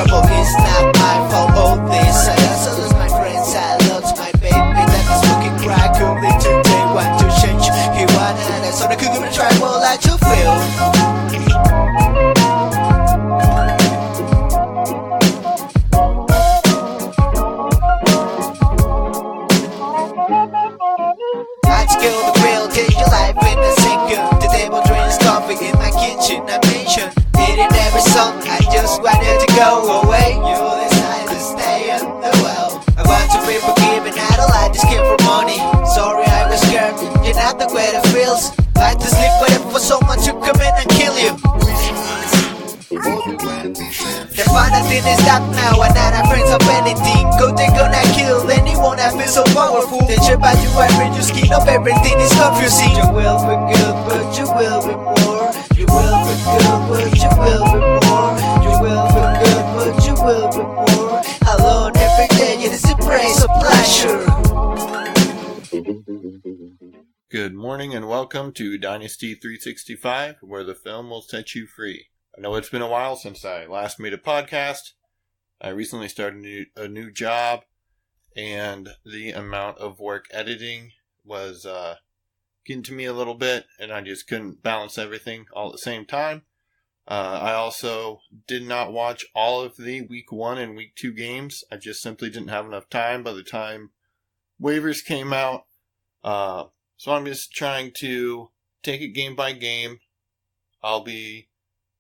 trouble is not my fault. All this I also lose my friends, I lost my baby that is looking crack. Only today want to change. He wanted so the cougar will try more like to feel. I'd kill the real, take your life in a second. The devil drinks coffee in my kitchen, I mentioned it in every song. I just wanted to go away. You decide to stay in the well. I want to be forgiven, I don't like this kid for money. Sorry I was scared, you're not the way it feels. Like to sleep waiting for someone to come in and kill you. The final thing is that now I'm not afraid of anything. Go they gonna kill anyone that feels so powerful. They trip out you every your skin up, everything is confusing. You will be good, but you will be more. You will be good, but you will be more. You will be good, but you will be more. Alone every day, it is a praise of pleasure. Good morning and welcome to Dynasty 365, where the film will set you free. I know it's been a while since I last made a podcast. I recently started a new job, and the amount of work editing was getting to me a little bit, and I just couldn't balance everything all at the same time. I also did not watch all of the Week 1 and Week 2 games. I just simply didn't have enough time by the time waivers came out. So I'm just trying to take it game by game. I'll be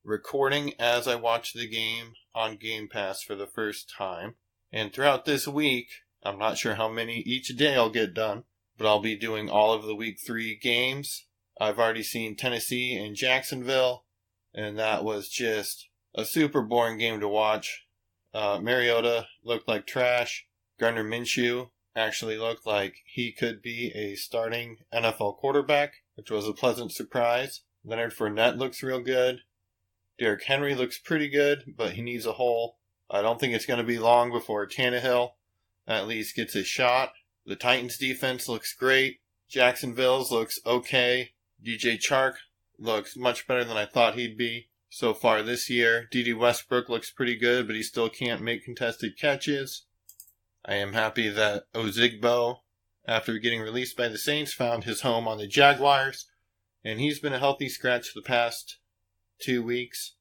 recording as I watch the game on Game Pass for the first time. And throughout this week, I'm not sure how many each day I'll get done, but I'll be doing all of the Week 3 games. I've already seen Tennessee and Jacksonville, and that was just a super boring game to watch. Mariota looked like trash. Gardner Minshew actually looked like he could be a starting NFL quarterback, which was a pleasant surprise. Leonard Fournette looks real good. Derrick Henry looks pretty good, but he needs a hole. I don't think it's going to be long before Tannehill at least gets a shot. The Titans defense looks great. Jacksonville's looks okay. DJ Chark looks much better than I thought he'd be so far this year. D.D. Westbrook looks pretty good, but he still can't make contested catches. I am happy that Ozigbo, after getting released by the Saints, found his home on the Jaguars, and he's been a healthy scratch the past 2 weeks,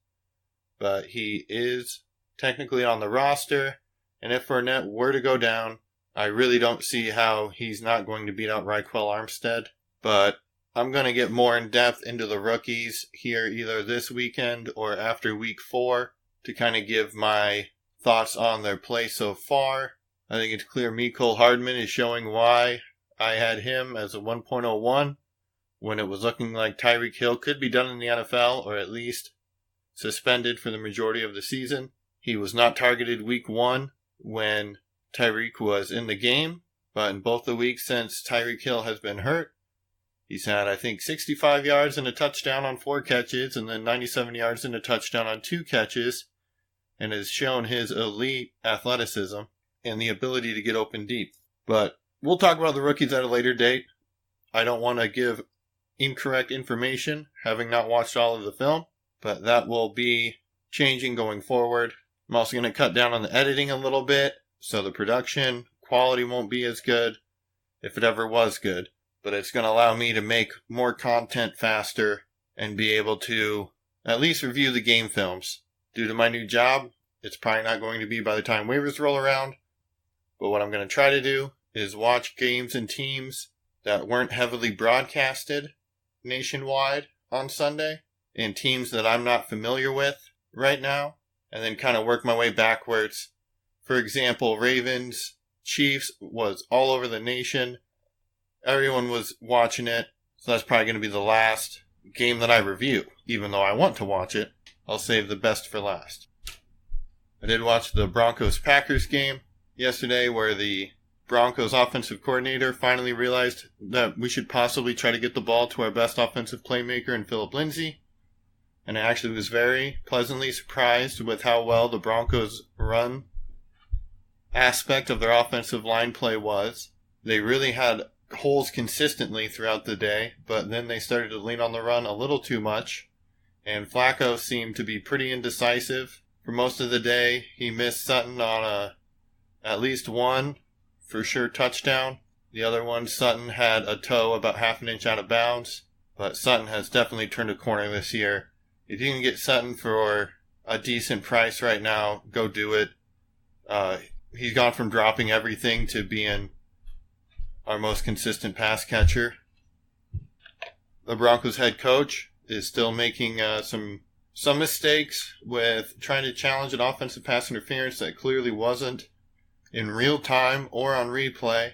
but he is technically on the roster, and if Fournette were to go down, I really don't see how he's not going to beat out Raquel Armstead, but I'm going to get more in depth into the rookies here either this weekend or after week 4 to kind of give my thoughts on their play so far. I think it's clear Mecole Hardman is showing why I had him as a 1.01 when it was looking like Tyreek Hill could be done in the NFL or at least suspended for the majority of the season. He was not targeted week 1 when Tyreek was in the game, but in both the weeks since Tyreek Hill has been hurt, he's had, I think, 65 yards and a touchdown on 4 catches and then 97 yards and a touchdown on 2 catches, and has shown his elite athleticism and the ability to get open deep. But we'll talk about the rookies at a later date. I don't want to give incorrect information, having not watched all of the film, but that will be changing going forward. I'm also going to cut down on the editing a little bit, so the production quality won't be as good, if it ever was good, but it's going to allow me to make more content faster and be able to at least review the game films. Due to my new job, it's probably not going to be by the time waivers roll around, but what I'm going to try to do is watch games and teams that weren't heavily broadcasted nationwide on Sunday, and teams that I'm not familiar with right now, and then kind of work my way backwards. For example, Ravens, Chiefs was all over the nation. Everyone was watching it, so that's probably going to be the last game that I review. Even though I want to watch it, I'll save the best for last. I did watch the Broncos-Packers game yesterday, where the Broncos offensive coordinator finally realized that we should possibly try to get the ball to our best offensive playmaker in Phillip Lindsay. And I actually was very pleasantly surprised with how well the Broncos' run aspect of their offensive line play was. They really had holes consistently throughout the day, but then they started to lean on the run a little too much, and Flacco seemed to be pretty indecisive for most of the day. He missed Sutton on at least one for sure touchdown. The other one, Sutton had a toe about half an inch out of bounds. But Sutton has definitely turned a corner this year. If you can get Sutton for a decent price right now, go do it. He's gone from dropping everything to being our most consistent pass catcher. The Broncos head coach is still making some mistakes with trying to challenge an offensive pass interference that clearly wasn't in real time or on replay.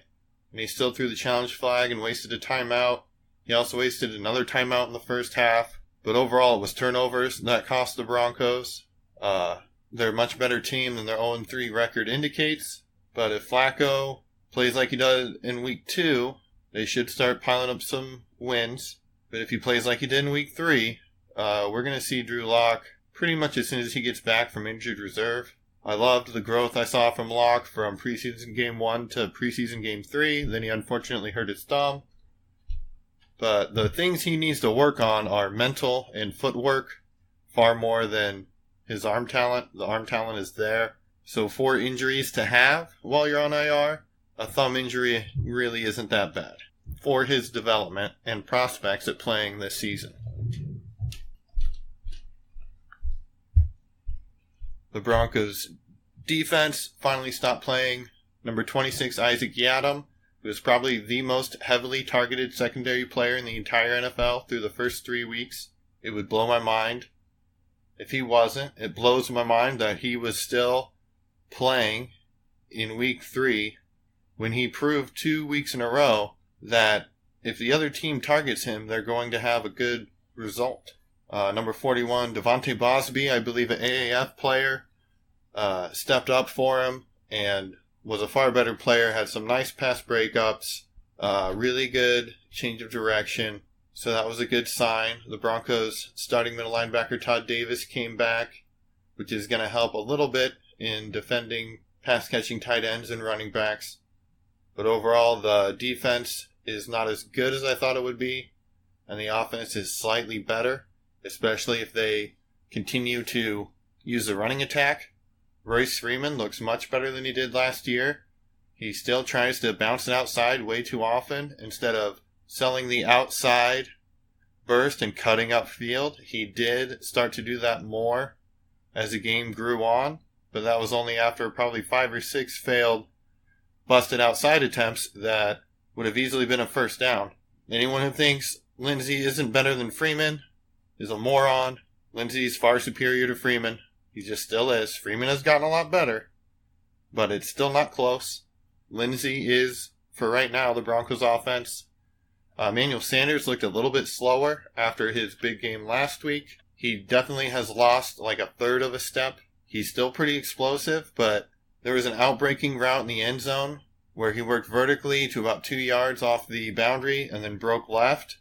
And he still threw the challenge flag and wasted a timeout. He also wasted another timeout in the first half. But overall, it was turnovers that cost the Broncos. They're a much better team than their 0-3 record indicates. But if Flacco plays like he does in Week 2, they should start piling up some wins. But if he plays like he did in Week 3, we're going to see Drew Lock pretty much as soon as he gets back from injured reserve. I loved the growth I saw from Lock from preseason Game 1 to preseason Game 3. Then he unfortunately hurt his thumb. But the things he needs to work on are mental and footwork far more than his arm talent. The arm talent is there. So 4 injuries to have while you're on IR, a thumb injury really isn't that bad for his development and prospects at playing this season. The Broncos defense finally stopped playing number 26 Isaac Yiadom, who is probably the most heavily targeted secondary player in the entire NFL through the first 3 weeks. It would blow my mind if he wasn't. It blows my mind that he was still playing in Week 3 when he proved 2 weeks in a row that if the other team targets him, they're going to have a good result. Number 41, Devontae Bosby, I believe an AAF player, stepped up for him and was a far better player, had some nice pass breakups, really good change of direction. So that was a good sign. The Broncos starting middle linebacker Todd Davis came back, which is going to help a little bit in defending pass-catching tight ends and running backs. But overall, the defense is not as good as I thought it would be, and the offense is slightly better, especially if they continue to use the running attack. Royce Freeman looks much better than he did last year. He still tries to bounce it outside way too often instead of selling the outside burst and cutting up field. He did start to do that more as the game grew on, but that was only after probably 5 or 6 failed busted outside attempts that would have easily been a first down. Anyone who thinks Lindsey isn't better than Freeman is a moron. Lindsey's far superior to Freeman. He just still is. Freeman has gotten a lot better, but it's still not close. Lindsey is, for right now, the Broncos offense. Emmanuel Sanders looked a little bit slower after his big game last week. He definitely has lost like a third of a step. He's still pretty explosive, but there was an outbreaking route in the end zone where he worked vertically to about 2 yards off the boundary and then broke left.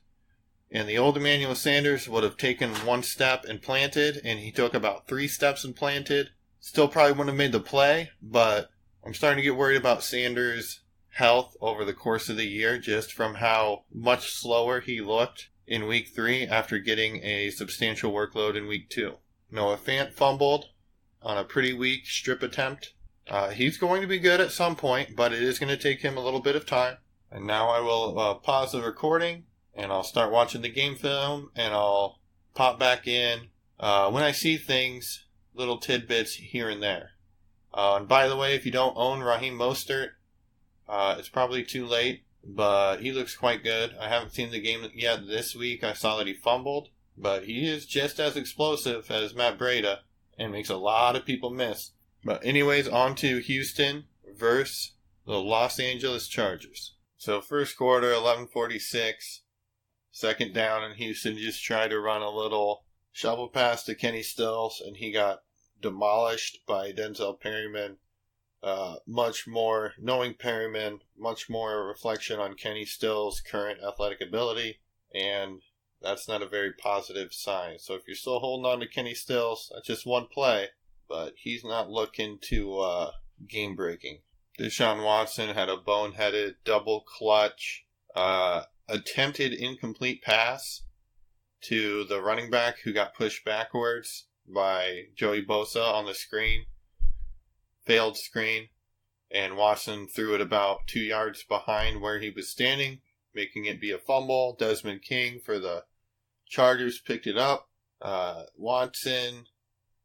And the old Emmanuel Sanders would have taken 1 step and planted, and he took about 3 steps and planted. Still probably wouldn't have made the play, but I'm starting to get worried about Sanders' health over the course of the year, just from how much slower he looked in Week 3 after getting a substantial workload in Week 2. Noah Fant fumbled on a pretty weak strip attempt. He's going to be good at some point, but it is going to take him a little bit of time. And now I will pause the recording, and I'll start watching the game film, and I'll pop back in when I see things, little tidbits here and there. And by the way, if you don't own Raheem Mostert, it's probably too late, but he looks quite good. I haven't seen the game yet this week. I saw that he fumbled, but he is just as explosive as Matt Breida and makes a lot of people miss. But anyways, on to Houston versus the Los Angeles Chargers. So first quarter, 11:46. Second down, and Houston just tried to run a little shovel pass to Kenny Stills, and he got demolished by Denzel Perryman. Much more, knowing Perryman, much more reflection on Kenny Stills' current athletic ability, and that's not a very positive sign. So if you're still holding on to Kenny Stills, that's just one play, but he's not looking to game-breaking. Deshaun Watson had a boneheaded double clutch attempted incomplete pass to the running back who got pushed backwards. by Joey Bosa on the screen. Failed screen. And Watson threw it about 2 yards behind where he was standing, making it be a fumble. Desmond King for the Chargers picked it up. Watson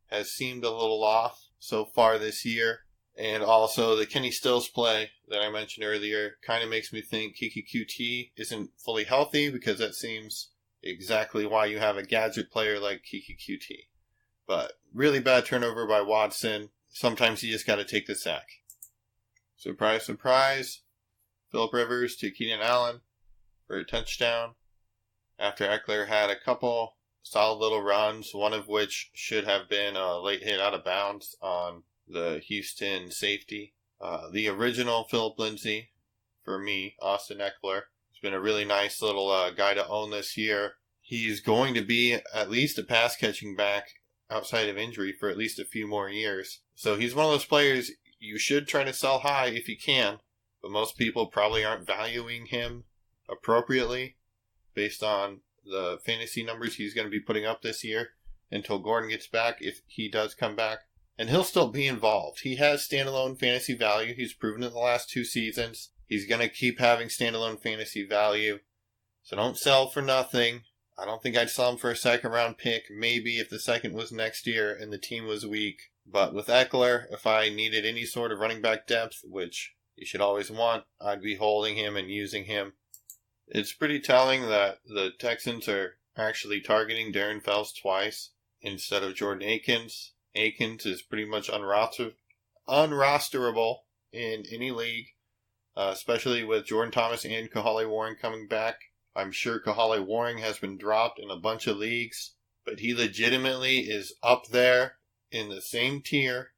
has seemed a little off so far this year. And also the Kenny Stills play that I mentioned earlier kind of makes me think Kiki QT isn't fully healthy, because that seems exactly why you have a gadget player like Kiki QT. But really bad turnover by Watson. Sometimes you just got to take the sack. Surprise, surprise. Phillip Rivers to Keenan Allen for a touchdown after Eckler had a couple solid little runs, one of which should have been a late hit out of bounds on the Houston safety. The original Philip Lindsay, for me, Austin Eckler, has been a really nice little guy to own this year. He's going to be at least a pass-catching back outside of injury for at least a few more years. So he's one of those players you should try to sell high if you can, but most people probably aren't valuing him appropriately based on the fantasy numbers he's going to be putting up this year until Gordon gets back, if he does come back. And he'll still be involved. He has standalone fantasy value. He's proven it the last 2 seasons. He's going to keep having standalone fantasy value. So don't sell for nothing. I don't think I'd sell him for a second round pick. Maybe if the second was next year and the team was weak. But with Eckler, if I needed any sort of running back depth, which you should always want, I'd be holding him and using him. It's pretty telling that the Texans are actually targeting Darren Fells twice instead of Jordan Akins. Akins is pretty much unrosterable in any league, especially with Jordan Thomas and Kahale Warren coming back. I'm sure Kahale Warren has been dropped in a bunch of leagues, but he legitimately is up there in the same tier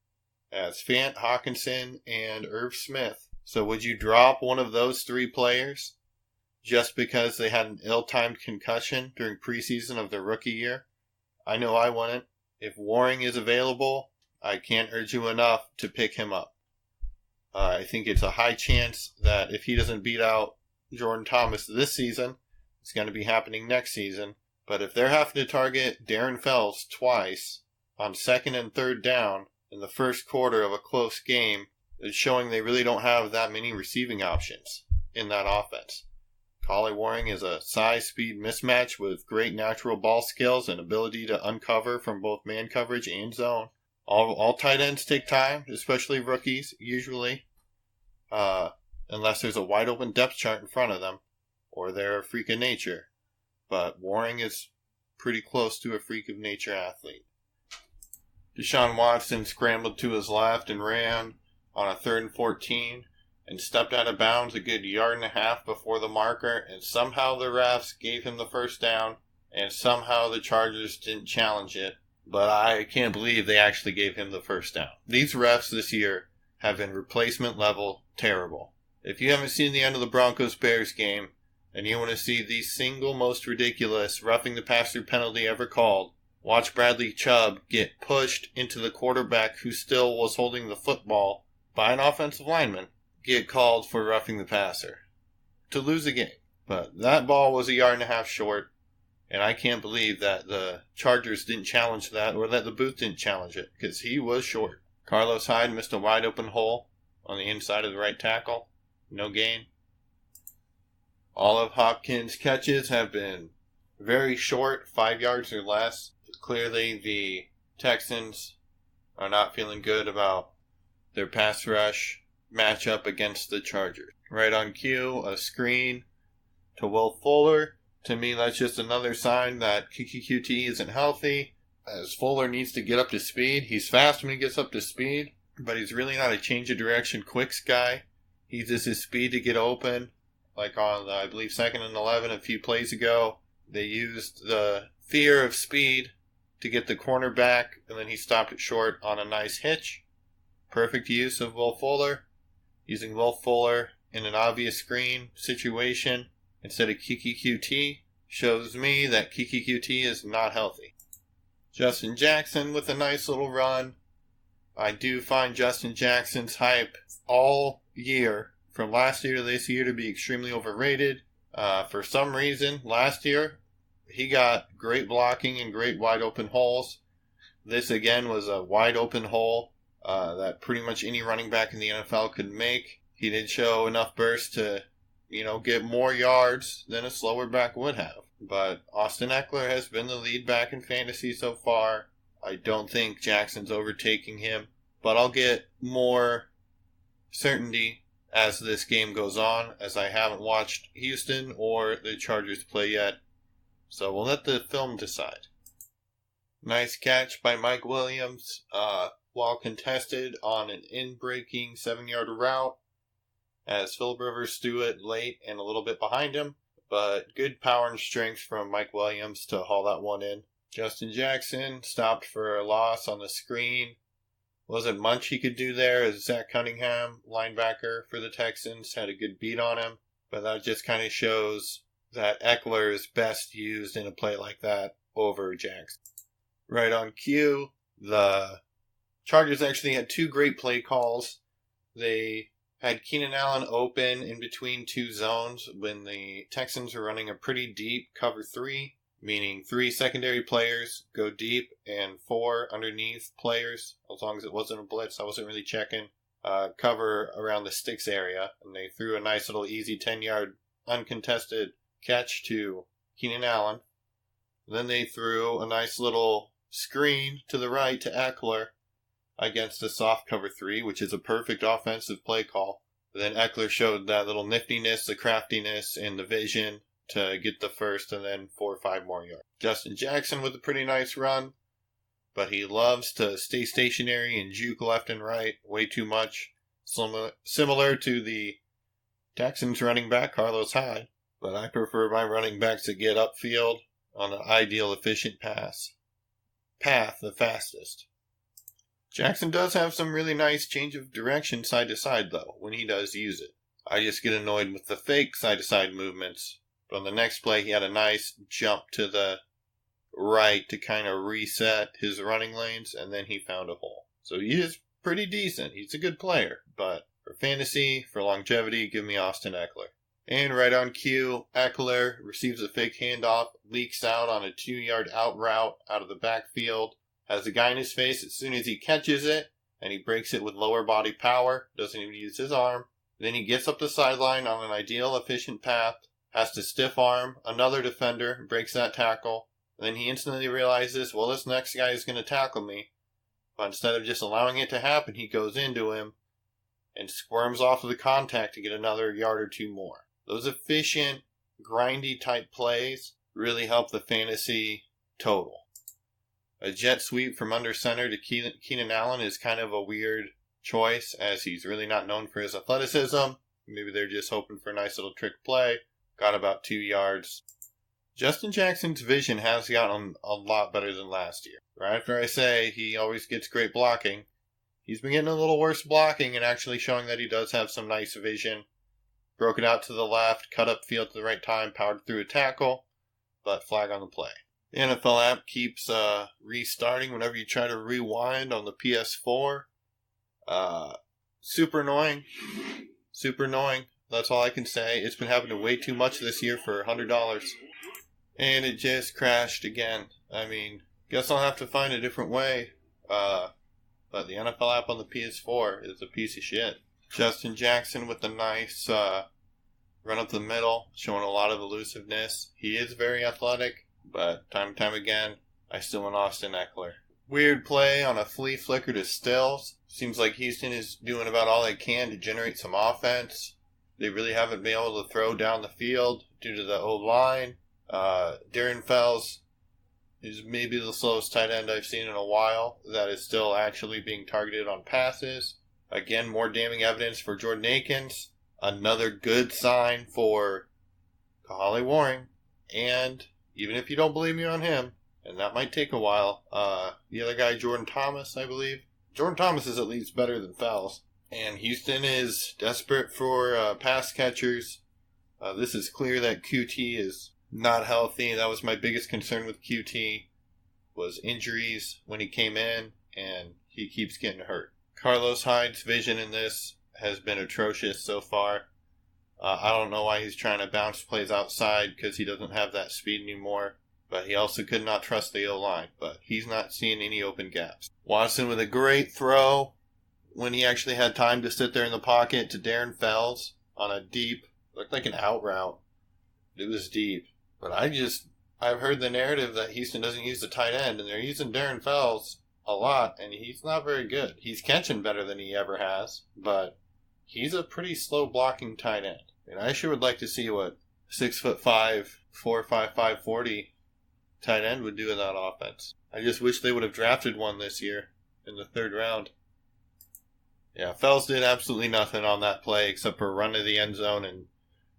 as Fant, Hawkinson, and Irv Smith. So would you drop one of those 3 players just because they had an ill-timed concussion during preseason of their rookie year? I know I wouldn't. If Warren is available, I can't urge you enough to pick him up. I think it's a high chance that if he doesn't beat out Jordan Thomas this season, it's going to be happening next season. But if they're having to target Darren Fells twice on 2nd and 3rd down in the first quarter of a close game, it's showing they really don't have that many receiving options in that offense. Kahale Warren is a size-speed mismatch with great natural ball skills and ability to uncover from both man coverage and zone. All tight ends take time, especially rookies, usually, unless there's a wide-open depth chart in front of them, or they're a freak of nature. But Warren is pretty close to a freak of nature athlete. Deshaun Watson scrambled to his left and ran on a 3rd and 14. And stepped out of bounds a good 1.5 yards before the marker, and somehow the refs gave him the first down, and somehow the Chargers didn't challenge it. But I can't believe they actually gave him the first down. These refs this year have been replacement level terrible. If you haven't seen the end of the Broncos-Bears game, and you want to see the single most ridiculous roughing the passer penalty ever called, watch Bradley Chubb get pushed into the quarterback who still was holding the football by an offensive lineman, get called for roughing the passer to lose a game. But that ball was 1.5 yards short, and I can't believe that the Chargers didn't challenge that, or that the booth didn't challenge it, because he was short. Carlos Hyde missed a wide open hole on the inside of the right tackle. No gain. All of Hopkins' catches have been very short, 5 yards or less. Clearly the Texans are not feeling good about their pass rush matchup against the Chargers. Right on cue, a screen to Will Fuller. To me, that's just another sign that Kiki QT isn't healthy, as Fuller needs to get up to speed. He's fast when he gets up to speed, but he's really not a change of direction quicks guy. He uses his speed to get open. Like on, I believe, 2nd and 11 a few plays ago, they used the fear of speed to get the corner back, and then he stopped it short on a nice hitch. Perfect use of Will Fuller. Using Will Fuller in an obvious screen situation instead of Kiki QT shows me that Kiki QT is not healthy. Justin Jackson with a nice little run. I do find Justin Jackson's hype all year, from last year to this year, to be extremely overrated. For some reason, last year, he got great blocking and great wide open holes. This again was a wide open hole that pretty much any running back in the NFL could make. He did show enough burst to, get more yards than a slower back would have. But Austin Eckler has been the lead back in fantasy so far. I don't think Jackson's overtaking him, but I'll get more certainty as this game goes on, as I haven't watched Houston or the Chargers play yet. So we'll let the film decide. Nice catch by Mike Williams, while contested on an in-breaking 7-yard route, as Phillip Rivers threw it late and a little bit behind him, but good power and strength from Mike Williams to haul that one in. Justin Jackson stopped for a loss on the screen. Wasn't much he could do there, as Zach Cunningham, linebacker for the Texans, had a good beat on him, but that just kind of shows that Eckler is best used in a play like that over Jackson. Right on cue, the Chargers actually had 2 great play calls. They had Keenan Allen open in between 2 zones when the Texans were running a pretty deep cover 3, meaning 3 secondary players go deep and 4 underneath players, as long as it wasn't a blitz. I wasn't really checking. Cover around the sticks area, and they threw a nice little easy 10-yard uncontested catch to Keenan Allen. Then they threw a nice little screen to the right to Eckler against a soft cover 3, which is a perfect offensive play call. Then Eckler showed that little niftiness, the craftiness, and the vision to get the first and then 4 or 5 more yards. Justin Jackson with a pretty nice run, but he loves to stay stationary and juke left and right way too much. Similar to the Texans running back, Carlos Hyde, but I prefer my running backs to get upfield on an ideal efficient path the fastest. Jackson does have some really nice change of direction side to side though, when he does use it. I just get annoyed with the fake side to side movements. But on the next play, he had a nice jump to the right to kind of reset his running lanes, and then he found a hole. So he is pretty decent. He's a good player. But for fantasy, for longevity, give me Austin Eckler. And right on cue, Eckler receives a fake handoff, leaks out on a 2-yard out route out of the backfield, has a guy in his face as soon as he catches it, and he breaks it with lower body power, doesn't even use his arm. Then he gets up the sideline on an ideal, efficient path, has to stiff arm another defender, breaks that tackle. Then he instantly realizes, well, this next guy is going to tackle me. But instead of just allowing it to happen, he goes into him and squirms off of the contact to get another yard or 2 more. Those efficient, grindy type plays really help the fantasy total. A jet sweep from under center to Keenan Allen is kind of a weird choice, as he's really not known for his athleticism. Maybe they're just hoping for a nice little trick play. Got about 2 yards. Justin Jackson's vision has gotten a lot better than last year. Right after I say he always gets great blocking, he's been getting a little worse blocking and actually showing that he does have some nice vision. Broke it out to the left, cut up field at the right time, powered through a tackle, but flag on the play. The NFL app keeps restarting whenever you try to rewind on the PS4. Super annoying. Super annoying. That's all I can say. It's been happening way too much this year for $100. And it just crashed again. I mean, guess I'll have to find a different way. But the NFL app on the PS4 is a piece of shit. Justin Jackson with a nice run up the middle, showing a lot of elusiveness. He is very athletic, but time and time again, I still want Austin Eckler. Weird play on a flea flicker to Stills. Seems like Houston is doing about all they can to generate some offense. They really haven't been able to throw down the field due to the O-line. Darren Fells is maybe the slowest tight end I've seen in a while that is still actually being targeted on passes. Again, more damning evidence for Jordan Akins. Another good sign for Kahale Warring. And even if you don't believe me on him, and that might take a while, the other guy, Jordan Thomas, I believe. Jordan Thomas is at least better than Fells. And Houston is desperate for pass catchers. This is clear that QT is not healthy. That was my biggest concern with QT, was injuries when he came in, and he keeps getting hurt. Carlos Hyde's vision in this has been atrocious so far. I don't know why he's trying to bounce plays outside, because he doesn't have that speed anymore. but he also could not trust the O-line. But he's not seeing any open gaps. Watson with a great throw when he actually had time to sit there in the pocket to Darren Fells on a deep, looked like an out route. It was deep. But I've heard the narrative that Houston doesn't use the tight end, and they're using Darren Fells a lot, and he's not very good. He's catching better than he ever has, but he's a pretty slow blocking tight end. And I sure would like to see what 6'5", 4.55, 40 tight end would do in that offense. I just wish they would have drafted one this year in the 3rd round. Yeah, Fells did absolutely nothing on that play except for run to the end zone and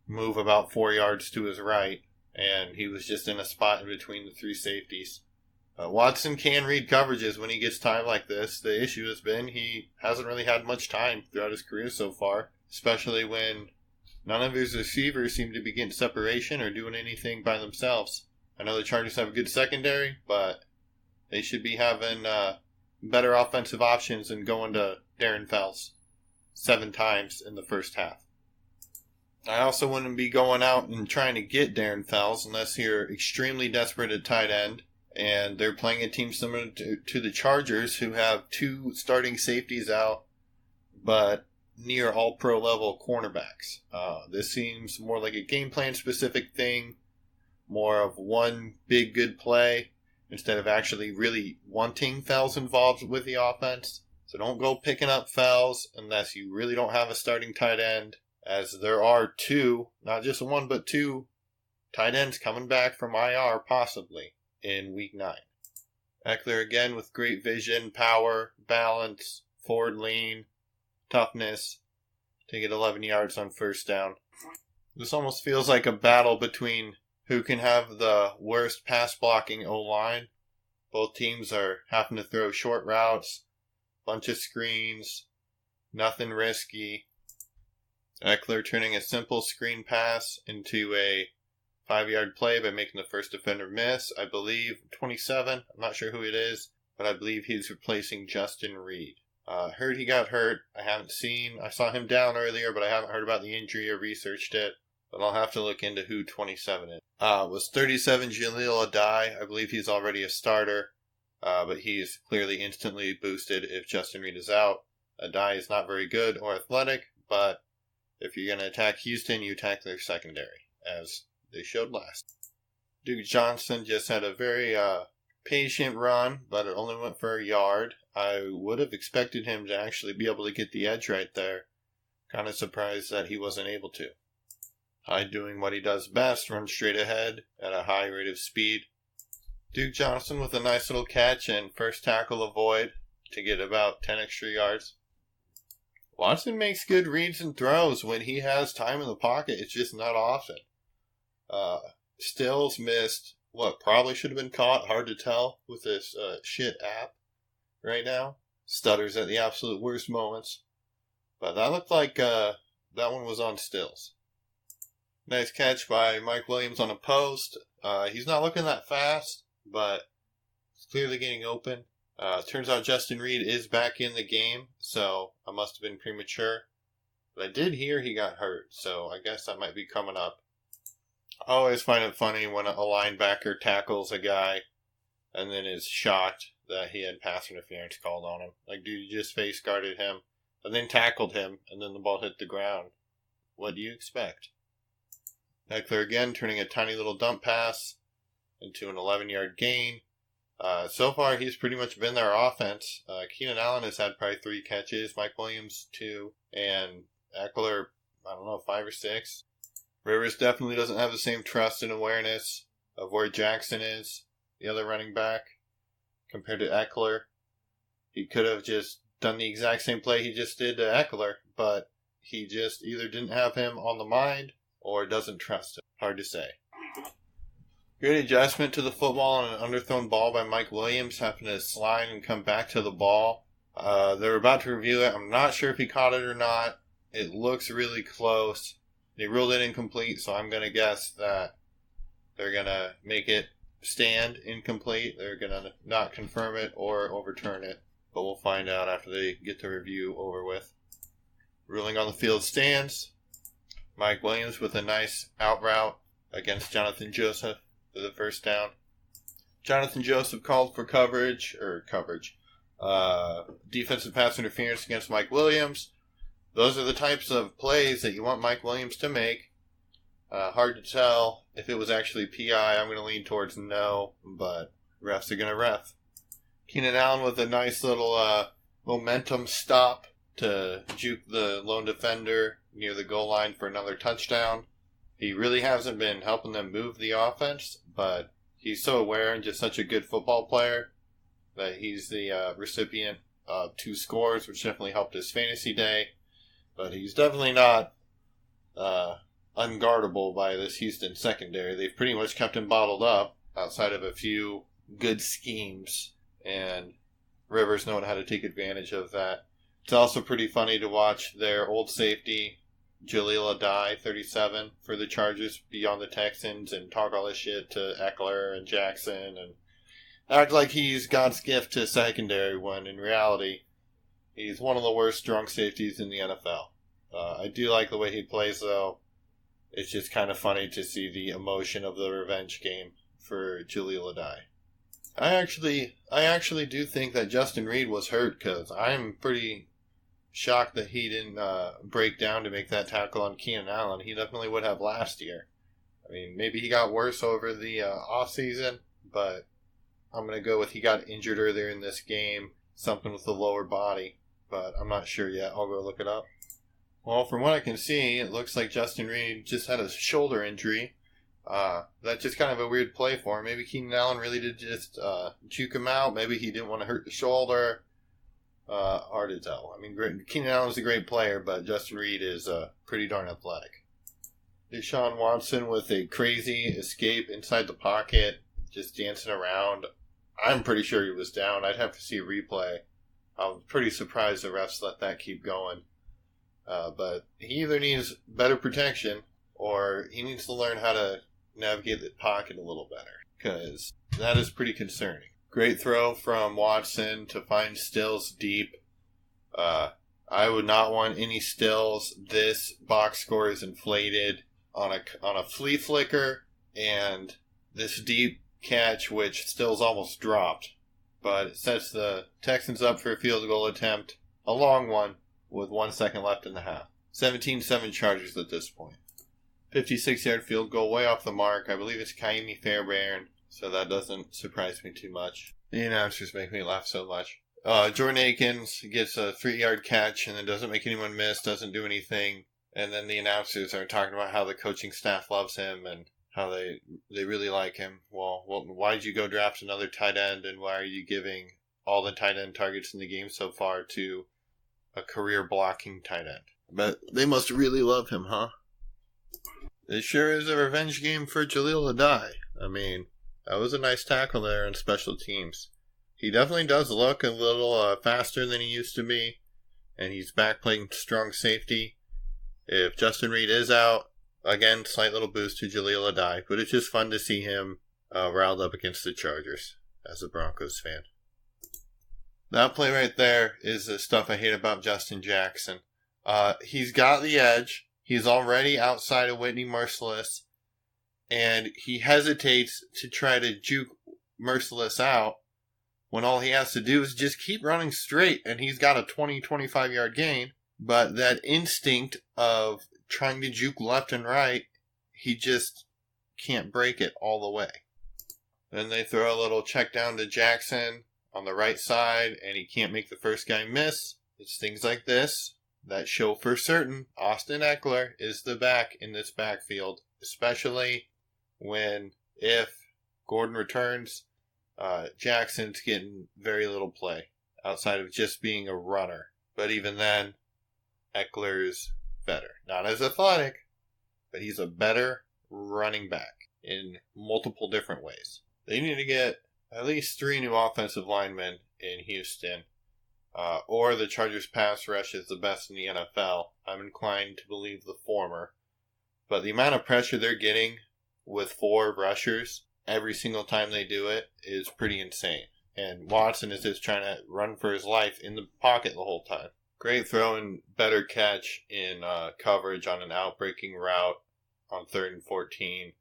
move about 4 yards to his right, and he was just in a spot in between the 3 safeties. Watson can read coverages when he gets time like this. The issue has been he hasn't really had much time throughout his career so far, especially when none of his receivers seem to be getting separation or doing anything by themselves. I know the Chargers have a good secondary, but they should be having better offensive options than going to Darren Fells 7 times in the first half. I also wouldn't be going out and trying to get Darren Fells unless you're extremely desperate at tight end. And they're playing a team similar to the Chargers, who have 2 starting safeties out, but near all-pro level cornerbacks. This seems more like a game plan specific thing, more of one big good play, instead of actually really wanting Fells involved with the offense. So don't go picking up Fells unless you really don't have a starting tight end, as there are 2, not just 1, but 2 tight ends coming back from IR possibly in week 9. Eckler again with great vision, power, balance, forward lean, toughness to get 11 yards on first down. This almost feels like a battle between who can have the worst pass blocking O-line. Both teams are having to throw short routes, bunch of screens, nothing risky. Eckler turning a simple screen pass into a 5-yard play by making the first defender miss. I believe 27. I'm not sure who it is, but I believe he's replacing Justin Reed. Heard he got hurt. I saw him down earlier, but I haven't heard about the injury or researched it. But I'll have to look into who 27 is. Was 37 Jaleel Adai. I believe he's already a starter, but he's clearly instantly boosted if Justin Reed is out. Adai is not very good or athletic, but if you're going to attack Houston, you attack their secondary, as they showed last. Duke Johnson just had a very patient run, but it only went for a yard. I would have expected him to actually be able to get the edge right there. Kind of surprised that he wasn't able to. Hyde doing what he does best, run straight ahead at a high rate of speed. Duke Johnson with a nice little catch and first tackle avoid to get about 10 extra yards. Watson makes good reads and throws when he has time in the pocket. It's just not often. Stills missed what probably should have been caught. Hard to tell with this shit app right now. Stutters at the absolute worst moments. But that looked like that one was on Stills. Nice catch by Mike Williams on a post. He's not looking that fast, but he's clearly getting open. Turns out Justin Reed is back in the game, so I must have been premature. But I did hear he got hurt, so I guess that might be coming up. I always find it funny when a linebacker tackles a guy and then is shocked that he had pass interference called on him. Like, dude, you just face guarded him and then tackled him, and then the ball hit the ground. What do you expect? Eckler again turning a tiny little dump pass into an 11-yard gain. So far, he's pretty much been their offense. Keenan Allen has had probably 3 catches, Mike Williams 2, and Eckler, 5 or 6. Rivers definitely doesn't have the same trust and awareness of where Jackson is, the other running back, compared to Eckler. He could have just done the exact same play he just did to Eckler, but he just either didn't have him on the mind or doesn't trust him. Hard to say. Great adjustment to the football on an underthrown ball by Mike Williams, having to slide and come back to the ball. They're about to review it. I'm not sure if he caught it or not. It looks really close. They ruled it incomplete, so I'm going to guess that they're going to make it stand incomplete. They're going to not confirm it or overturn it, but we'll find out after they get the review over with. Ruling on the field stands. Mike Williams with a nice out route against Jonathan Joseph for the first down. Jonathan Joseph called for coverage. Defensive pass interference against Mike Williams. Those are the types of plays that you want Mike Williams to make. Hard to tell if it was actually PI. I'm going to lean towards no, but refs are going to ref. Keenan Allen with a nice little momentum stop to juke the lone defender near the goal line for another touchdown. He really hasn't been helping them move the offense, but he's so aware and just such a good football player that he's the recipient of 2 scores, which definitely helped his fantasy day. But he's definitely not unguardable by this Houston secondary. They've pretty much kept him bottled up outside of a few good schemes, and Rivers knowing how to take advantage of that. It's also pretty funny to watch their old safety, Jaleel Adai, 37, for the Chargers, be on the Texans and talk all this shit to Eckler and Jackson and act like he's God's gift to secondary when in reality he's one of the worst strong safeties in the NFL. I do like the way he plays, though. It's just kind of funny to see the emotion of the revenge game for Jaleel Adai. I actually do think that Justin Reed was hurt, because I'm pretty shocked that he didn't break down to make that tackle on Keenan Allen. He definitely would have last year. I mean, maybe he got worse over the offseason, but I'm going to go with he got injured earlier in this game, something with the lower body, but I'm not sure yet. I'll go look it up. Well, from what I can see, it looks like Justin Reed just had a shoulder injury. That's just kind of a weird play for him. Maybe Keenan Allen really did just juke him out. Maybe he didn't want to hurt the shoulder. Hard to tell. I mean, Keenan Allen's a great player, but Justin Reed is pretty darn athletic. Deshaun Watson with a crazy escape inside the pocket, just dancing around. I'm pretty sure he was down. I'd have to see a replay. I'm pretty surprised the refs let that keep going. But he either needs better protection or he needs to learn how to navigate the pocket a little better, because that is pretty concerning. Great throw from Watson to find Stills deep. I would not want any Stills. This box score is inflated on a flea flicker and this deep catch, which Stills almost dropped. But it sets the Texans up for a field goal attempt, a long one, with 1 second left in the half. 17-7 Chargers at this point. 56-yard field goal, way off the mark. I believe it's Kaimi Fairbairn, so that doesn't surprise me too much. The announcers make me laugh so much. Jordan Akins gets a 3-yard catch and then doesn't make anyone miss, doesn't do anything. And then the announcers are talking about how the coaching staff loves him and how they really like him. Well, why did you go draft another tight end, and why are you giving all the tight end targets in the game so far to a career blocking tight end? But they must really love him, huh? It sure is a revenge game for Jaleel Adai. I mean, that was a nice tackle there on special teams. He definitely does look a little faster than he used to be, and he's back playing strong safety. If Justin Reed is out, again, slight little boost to Jaleel Adai, but it's just fun to see him riled up against the Chargers as a Broncos fan. That play right there is the stuff I hate about Justin Jackson. He's got the edge. He's already outside of Whitney Merciless, and he hesitates to try to juke Merciless out when all he has to do is just keep running straight, and he's got a 20-25 yard gain. But that instinct of trying to juke left and right, he just can't break it all the way. Then they throw a little check down to Jackson on the right side, and he can't make the first guy miss. It's things like this that show for certain Austin Eckler is the back in this backfield, especially if Gordon returns, Jackson's getting very little play outside of just being a runner. But even then, Eckler's better. Not as athletic, but he's a better running back in multiple different ways. They need to get at least 3 new offensive linemen in Houston, or the Chargers' pass rush is the best in the NFL. I'm inclined to believe the former. But the amount of pressure they're getting with 4 rushers every single time they do it is pretty insane. And Watson is just trying to run for his life in the pocket the whole time. Great throw and better catch in coverage on an outbreaking route on 3rd and 14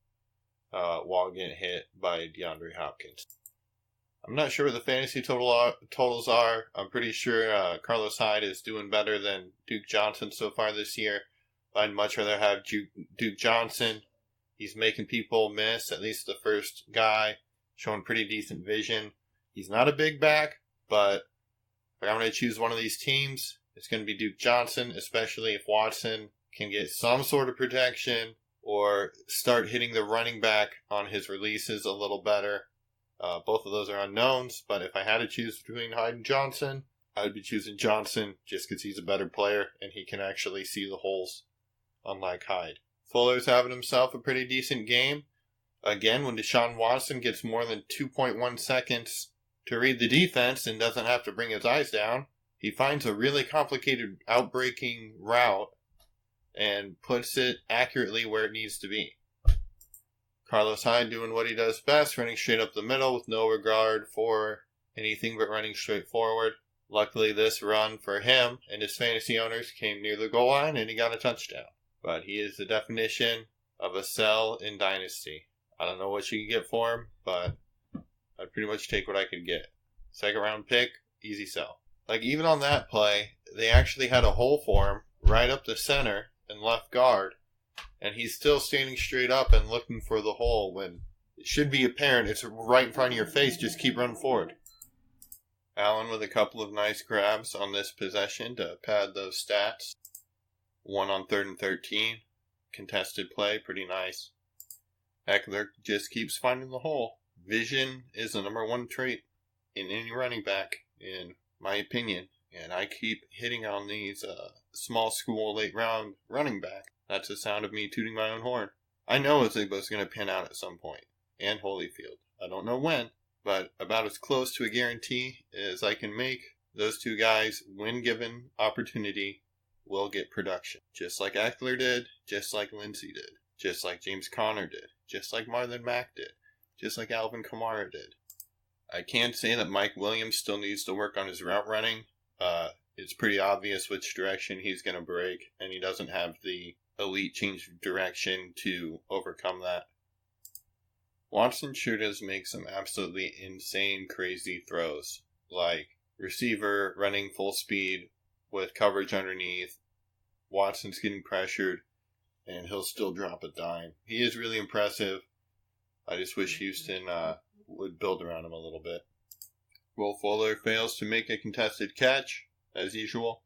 while getting hit by DeAndre Hopkins. I'm not sure what the fantasy totals are. I'm pretty sure Carlos Hyde is doing better than Duke Johnson so far this year. I'd much rather have Duke Johnson. He's making people miss, at least the first guy, showing pretty decent vision. He's not a big back, but if I'm going to choose one of these teams, it's going to be Duke Johnson, especially if Watson can get some sort of protection or start hitting the running back on his releases a little better. Both of those are unknowns, but if I had to choose between Hyde and Johnson, I would be choosing Johnson just because he's a better player and he can actually see the holes, unlike Hyde. Fuller's having himself a pretty decent game. Again, when Deshaun Watson gets more than 2.1 seconds to read the defense and doesn't have to bring his eyes down, he finds a really complicated outbreaking route and puts it accurately where it needs to be. Carlos Hyde doing what he does best, running straight up the middle with no regard for anything but running straight forward. Luckily, this run for him and his fantasy owners came near the goal line and he got a touchdown. But he is the definition of a sell in Dynasty. I don't know what you can get for him, but I'd pretty much take what I could get. Second round pick, easy sell. Like, even on that play, they actually had a hole for him right up the center and left guard. And he's still standing straight up and looking for the hole when it should be apparent. It's right in front of your face. Just keep running forward. Allen with a couple of nice grabs on this possession to pad those stats. One on 3rd and 13. Contested play, pretty nice. Eckler just keeps finding the hole. Vision is the number one trait in any running back, in my opinion. And I keep hitting on these small school late round running back. That's the sound of me tooting my own horn. I know Ozigbo's going to pin out at some point, and Holyfield. I don't know when, but about as close to a guarantee as I can make. Those two guys, when given opportunity, will get production. Just like Eckler did, just like Lindsey did, just like James Conner did, just like Marlon Mack did, just like Alvin Kamara did. I can say that Mike Williams still needs to work on his route running. It's pretty obvious which direction he's going to break, and he doesn't have the elite change of direction to overcome that. Watson sure does make some absolutely insane, crazy throws, like receiver running full speed with coverage underneath. Watson's getting pressured, and he'll still drop a dime. He is really impressive. I just wish Houston would build around him a little bit. Will Fuller fails to make a contested catch, as usual.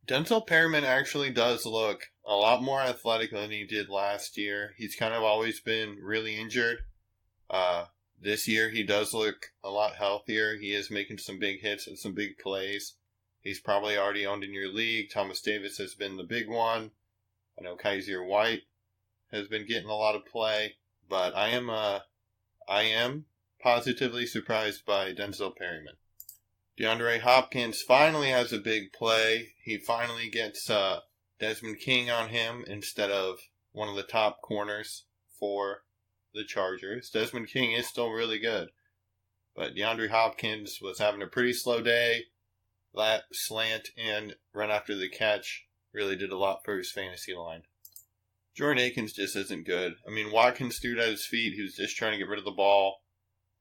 Denzel Perryman actually does look a lot more athletic than he did last year. He's kind of always been really injured. This year he does look a lot healthier. He is making some big hits and some big plays. He's probably already owned in your league. Thomas Davis has been the big one. I know Kaiser White has been getting a lot of play. But I am positively surprised by Denzel Perryman. DeAndre Hopkins finally has a big play. He finally gets Desmond King on him instead of one of the top corners for the Chargers. Desmond King is still really good. But DeAndre Hopkins was having a pretty slow day. That slant and run after the catch really did a lot for his fantasy line. Jordan Akins just isn't good. I mean, Watkins threw it at his feet. He was just trying to get rid of the ball.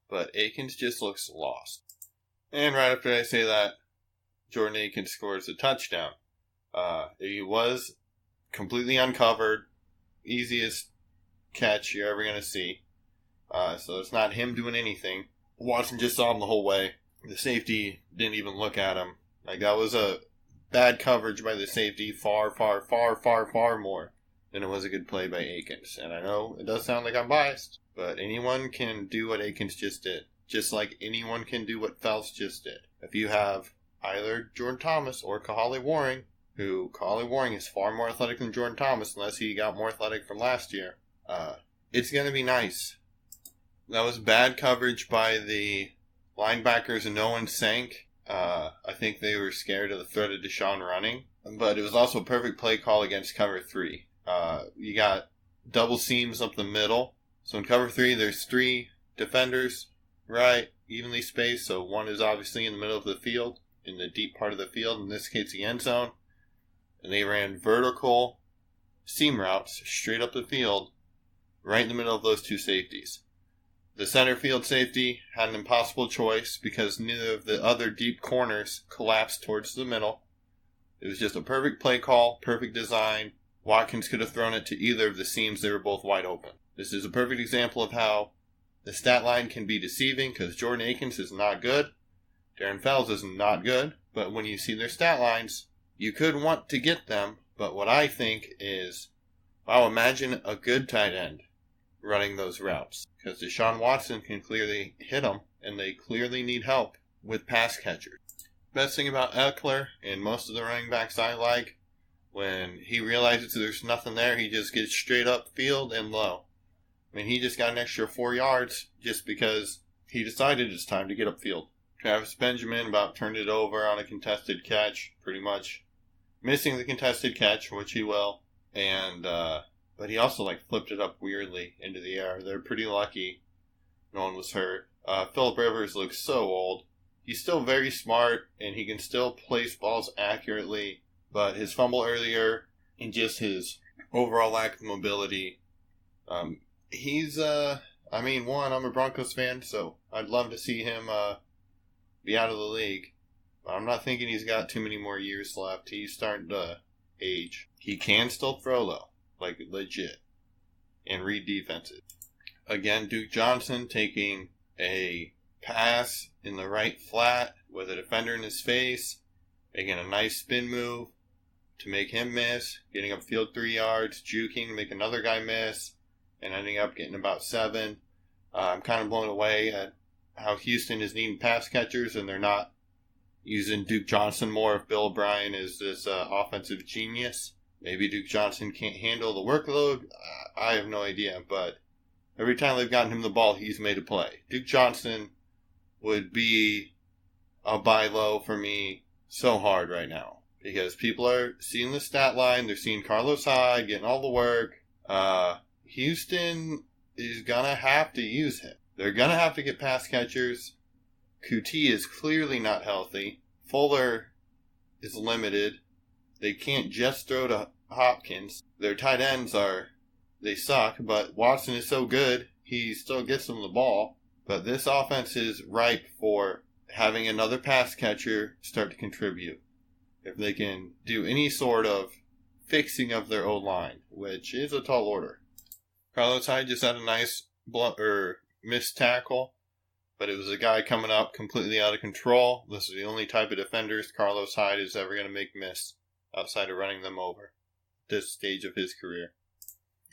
But Akins just looks lost. And right after I say that, Jordan Akins scores a touchdown. He was completely uncovered. Easiest catch you're ever going to see. So it's not him doing anything. Watson just saw him the whole way. The safety didn't even look at him. Like, that was a bad coverage by the safety. Far more than it was a good play by Akins. And I know it does sound like I'm biased, but anyone can do what Akins just did. Just like anyone can do what Phelps just did. If you have either Jordan Thomas or Kahale Warring, who Kahale Warring is far more athletic than Jordan Thomas, unless he got more athletic from last year, it's going to be nice. That was bad coverage by the linebackers and no one sank. I think they were scared of the threat of Deshaun running. But it was also a perfect play call against cover 3. You got double seams up the middle. So in cover 3, there's 3 defenders, right, evenly spaced. So one is obviously in the middle of the field, in the deep part of the field, in this case the end zone. And they ran vertical seam routes straight up the field, right in the middle of those 2 safeties. The center field safety had an impossible choice because neither of the other deep corners collapsed towards the middle. It was just a perfect play call, perfect design. Watkins could have thrown it to either of the seams. They were both wide open. This is a perfect example of how the stat line can be deceiving because Jordan Akins is not good. Darren Fells is not good. But when you see their stat lines, you could want to get them. But what I think is, wow, imagine a good tight end running those routes. Because Deshaun Watson can clearly hit them, and they clearly need help with pass catchers. Best thing about Eckler and most of the running backs I like, when he realizes there's nothing there, he just gets straight up field and low. I mean, he just got an extra 4 yards just because he decided it's time to get upfield. Travis Benjamin about turned it over on a contested catch, pretty much missing the contested catch, which he will, and but he also flipped it up weirdly into the air. They're pretty lucky no one was hurt. Phillip Rivers looks so old. He's still very smart, and he can still place balls accurately, but his fumble earlier and just his overall lack of mobility, he's, I'm a Broncos fan, so I'd love to see him be out of the league. But I'm not thinking he's got too many more years left. He's starting to age. He can still throw, though. Legit. And read defenses. Again, Duke Johnson taking a pass in the right flat with a defender in his face, making a nice spin move to make him miss, getting upfield 3 yards, juking to make another guy miss, and ending up getting about 7. I'm kind of blown away at how Houston is needing pass catchers, and they're not using Duke Johnson more if Bill O'Brien is this offensive genius. Maybe Duke Johnson can't handle the workload. I have no idea, but every time they've gotten him the ball, he's made a play. Duke Johnson would be a buy low for me so hard right now because people are seeing the stat line. They're seeing Carlos Hyde getting all the work. Houston is going to have to use him. They're going to have to get pass catchers. Kuti is clearly not healthy. Fuller is limited. They can't just throw to Hopkins. Their tight ends they suck, but Watson is so good, he still gets them the ball. But this offense is ripe for having another pass catcher start to contribute. If they can do any sort of fixing of their O-line, which is a tall order. Carlos Hyde just had a nice missed tackle, but it was a guy coming up completely out of control. This is the only type of defenders Carlos Hyde is ever going to make miss outside of running them over at this stage of his career.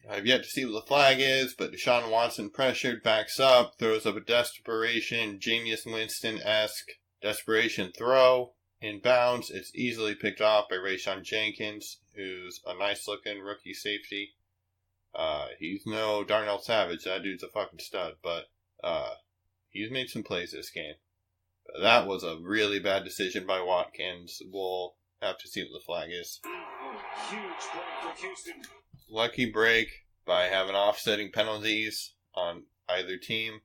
I've yet to see what the flag is, but Deshaun Watson pressured, backs up, throws up a desperation, Jameis Winston-esque desperation throw. In bounds, it's easily picked off by Rayshon Jenkins, who's a nice-looking rookie safety. He's no Darnell Savage. That dude's a fucking stud, but he's made some plays this game. That was a really bad decision by Watkins. We'll have to see what the flag is. Huge play for Houston. Lucky break by having offsetting penalties on either team.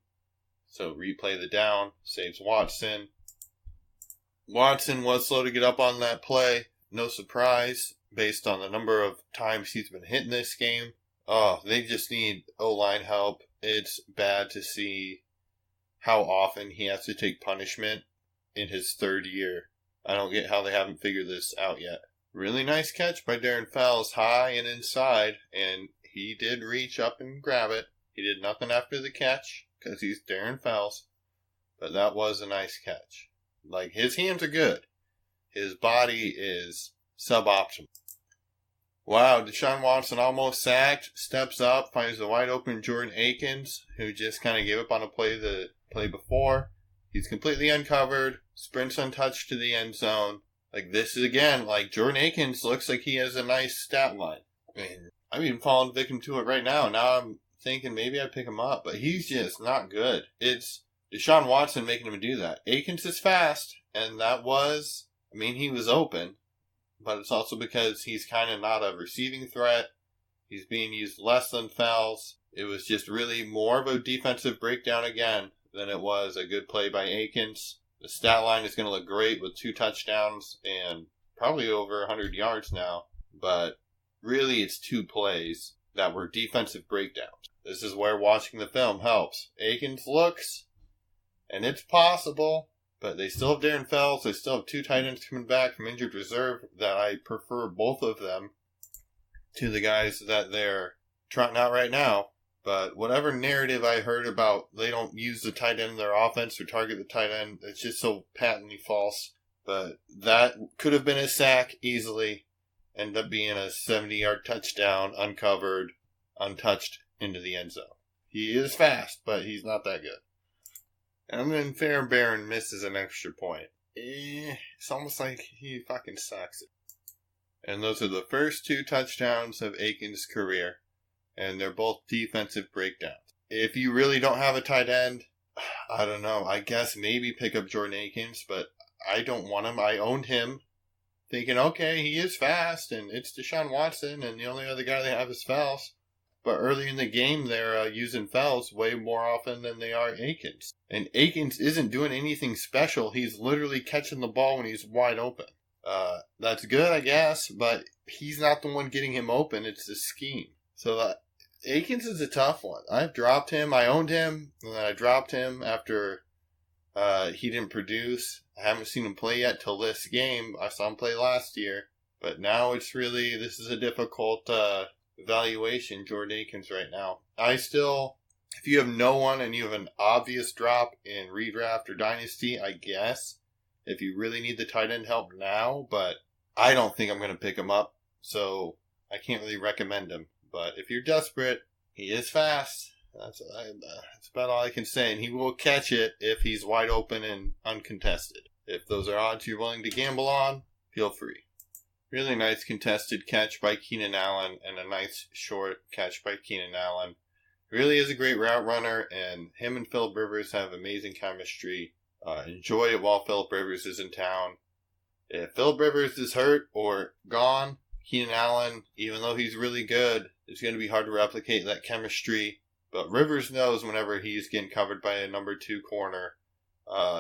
So replay the down, saves Watson. Watson was slow to get up on that play. No surprise, based on the number of times he's been hit in this game. They just need O-line help. It's bad to see how often he has to take punishment in his third year. I don't get how they haven't figured this out yet. Really nice catch by Darren Fells, high and inside, and he did reach up and grab it. He did nothing after the catch, because he's Darren Fells, but that was a nice catch. His hands are good. His body is suboptimal. Wow, Deshaun Watson almost sacked, steps up, finds the wide open Jordan Akins, who just kind of gave up on a play the play before. He's completely uncovered, sprints untouched to the end zone. This is again, Jordan Akins looks like he has a nice stat line. I'm even falling victim to it right now. Now I'm thinking maybe I pick him up, but he's just not good. It's Deshaun Watson making him do that. Akins is fast, and that was, he was open, but it's also because he's kind of not a receiving threat. He's being used less than Fells. It was just really more of a defensive breakdown again than it was a good play by Akins. The stat line is going to look great with 2 touchdowns and probably over 100 yards now. But really it's 2 plays that were defensive breakdowns. This is where watching the film helps. Akins looks, and it's possible, but they still have Darren Fells. They still have 2 tight ends coming back from injured reserve that I prefer both of them to the guys that they're trotting out right now. But whatever narrative I heard about they don't use the tight end in their offense or target the tight end, it's just so patently false. But that could have been a sack easily. Ended up being a 70-yard touchdown, uncovered, untouched into the end zone. He is fast, but he's not that good. And then Fairbairn misses an extra point. It's almost like he fucking sucks. And those are the first 2 touchdowns of Akins' career. And they're both defensive breakdowns. If you really don't have a tight end, I don't know. I guess maybe pick up Jordan Akins, but I don't want him. I owned him thinking, okay, he is fast, and it's Deshaun Watson, and the only other guy they have is Fells. But early in the game, they're using Fells way more often than they are Akins. And Akins isn't doing anything special. He's literally catching the ball when he's wide open. That's good, I guess, but he's not the one getting him open. It's the scheme. So Akins is a tough one. I've dropped him. I owned him, and then I dropped him after he didn't produce. I haven't seen him play yet till this game. I saw him play last year. But now this is a difficult evaluation, Jordan Akins right now. If you have no one and you have an obvious drop in redraft or dynasty, I guess, if you really need the tight end help now, but I don't think I'm going to pick him up, so I can't really recommend him. But if you're desperate, he is fast. That's about all I can say. And he will catch it if he's wide open and uncontested. If those are odds you're willing to gamble on, feel free. Really nice contested catch by Keenan Allen and a nice short catch by Keenan Allen. Really is a great route runner, and him and Phillip Rivers have amazing chemistry. Enjoy it while Phillip Rivers is in town. If Phillip Rivers is hurt or gone, Keenan Allen, even though he's really good, it's going to be hard to replicate that chemistry. But Rivers knows whenever he's getting covered by a number 2 corner,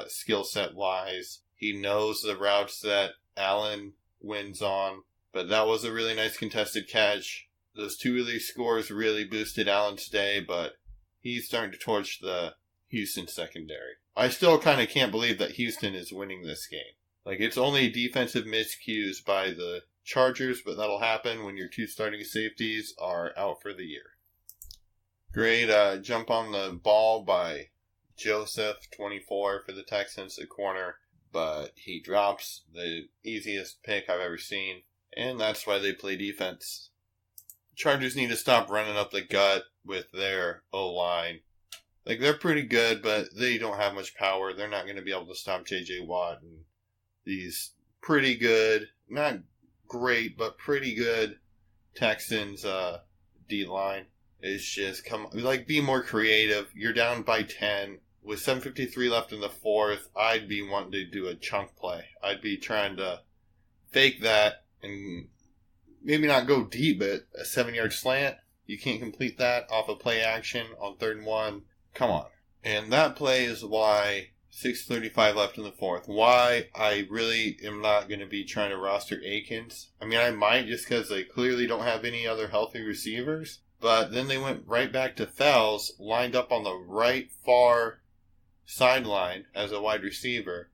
skill set wise. He knows the routes that Allen wins on. But that was a really nice contested catch. Those 2 release scores really boosted Allen's day, but he's starting to torch the Houston secondary. I still kind of can't believe that Houston is winning this game. Like, it's only defensive miscues by the Chargers, but that'll happen when your 2 starting safeties are out for the year. Great jump on the ball by Joseph, 24 for the Texans, the corner, but he drops the easiest pick I've ever seen, and that's why they play defense. Chargers need to stop running up the gut with their O-line. Like, they're pretty good, but they don't have much power. They're not going to be able to stop J.J. Watt and these pretty good, not great, but pretty good Texans D-line. It's just, be more creative. You're down by 10. With 7:53 left in the fourth, I'd be wanting to do a chunk play. I'd be trying to fake that and maybe not go deep, but a 7-yard slant. You can't complete that off of play action on 3rd and 1. Come on. And that play is why 6:35 left in the fourth. Why I really am not going to be trying to roster Akins. I mean, I might just because they clearly don't have any other healthy receivers. But then they went right back to Fells, lined up on the right far sideline as a wide receiver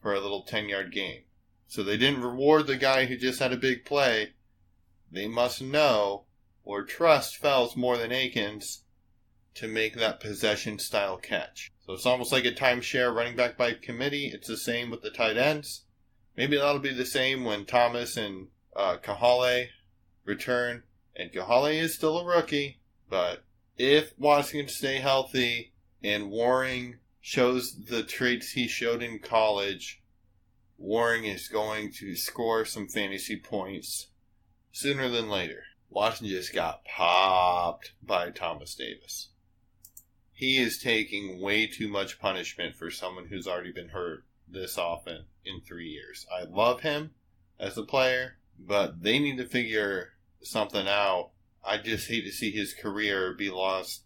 for a little 10-yard gain. So they didn't reward the guy who just had a big play. They must know or trust Fells more than Akins to make that possession-style catch. So it's almost like a timeshare running back by committee. It's the same with the tight ends. Maybe that'll be the same when Thomas and Kahale return. And Kahale is still a rookie, but if Watson can stay healthy and Waring shows the traits he showed in college, Waring is going to score some fantasy points sooner than later. Watson just got popped by Thomas Davis. He is taking way too much punishment for someone who's already been hurt this often in 3 years. I love him as a player, but they need to figure something out. I just hate to see his career be lost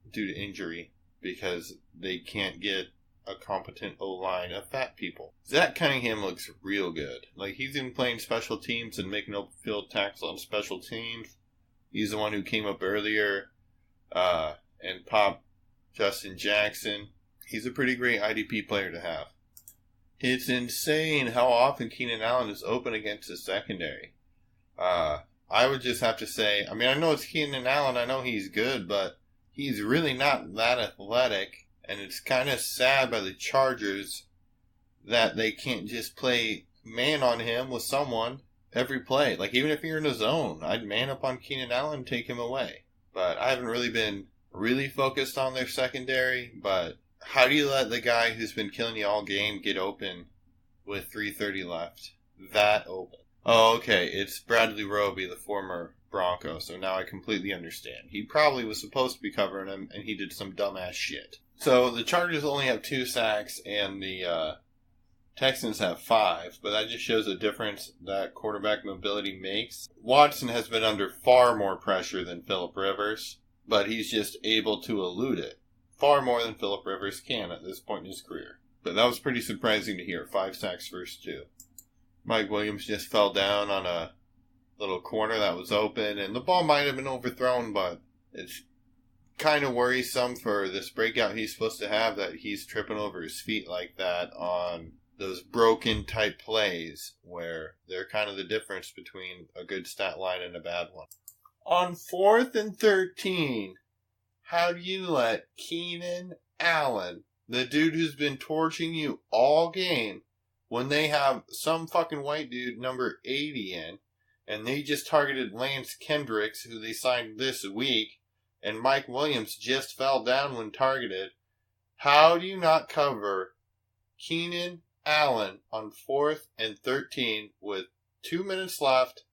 due to injury because they can't get a competent O-line of fat people. Zach Cunningham looks real good. Like, he's even playing special teams and making open field tackles on special teams. He's the one who came up earlier and pop Justin Jackson. He's a pretty great IDP player to have. It's insane how often Keenan Allen is open against the secondary. I would just have to say, I mean, I know it's Keenan Allen, I know he's good, but he's really not that athletic, and it's kind of sad by the Chargers that they can't just play man on him with someone every play. Like, even if you're in a zone, I'd man up on Keenan Allen and take him away. But I haven't really been focused on their secondary, but how do you let the guy who's been killing you all game get open with 3:30 left? That open. Oh, okay, it's Bradley Roby, the former Bronco, so now I completely understand. He probably was supposed to be covering him, and he did some dumbass shit. So the Chargers only have 2 sacks, and the Texans have 5, but that just shows the difference that quarterback mobility makes. Watson has been under far more pressure than Phillip Rivers, but he's just able to elude it. Far more than Phillip Rivers can at this point in his career. But that was pretty surprising to hear. 5 sacks versus 2. Mike Williams just fell down on a little corner that was open, and the ball might have been overthrown, but it's kind of worrisome for this breakout he's supposed to have that he's tripping over his feet like that on those broken type plays where they're kind of the difference between a good stat line and a bad one. On 4th and 13, how do you let Keenan Allen, the dude who's been torching you all game, when they have some fucking white dude number 80 in, and they just targeted Lance Kendricks, who they signed this week, and Mike Williams just fell down when targeted, how do you not cover Keenan Allen on 4th and 13 with 2 minutes left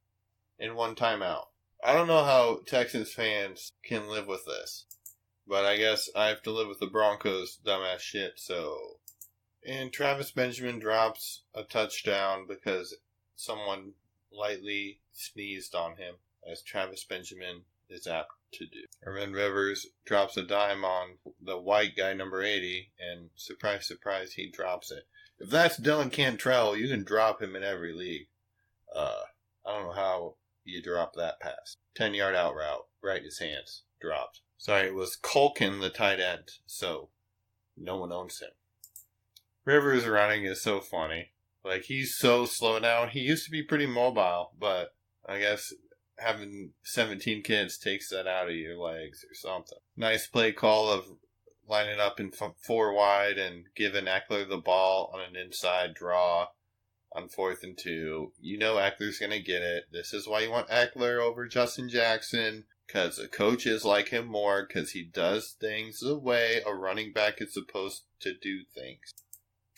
and 1 timeout? I don't know how Texans fans can live with this, but I guess I have to live with the Broncos' dumbass shit, so... And Travis Benjamin drops a touchdown because someone lightly sneezed on him, as Travis Benjamin is apt to do. Herman Rivers drops a dime on the white guy, number 80, and surprise, surprise, he drops it. If that's Dylan Cantrell, you can drop him in every league. I don't know how you drop that pass. 10-yard out route, right in his hands, dropped. Sorry, it was Culkin, the tight end, so no one owns him. Rivers running is so funny. Like, he's so slow now. He used to be pretty mobile, but I guess having 17 kids takes that out of your legs or something. Nice play call of lining up in 4 wide and giving Eckler the ball on an inside draw on 4th and 2. You know Eckler's going to get it. This is why you want Eckler over Justin Jackson, because the coaches like him more, because he does things the way a running back is supposed to do things.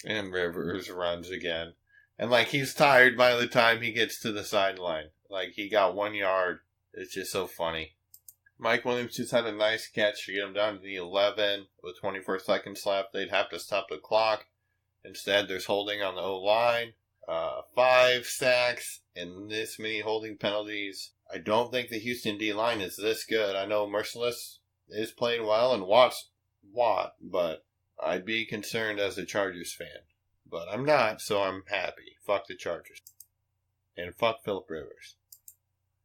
And Rivers runs again. And, like, he's tired by the time he gets to the sideline. Like, he got 1 yard. It's just so funny. Mike Williams just had a nice catch to get him down to the 11 with 24 seconds left. They'd have to stop the clock. Instead, there's holding on the O-line. 5 sacks and this many holding penalties. I don't think the Houston D-line is this good. I know Merciless is playing well and Watt, but I'd be concerned as a Chargers fan. But I'm not, so I'm happy. Fuck the Chargers. And fuck Phillip Rivers.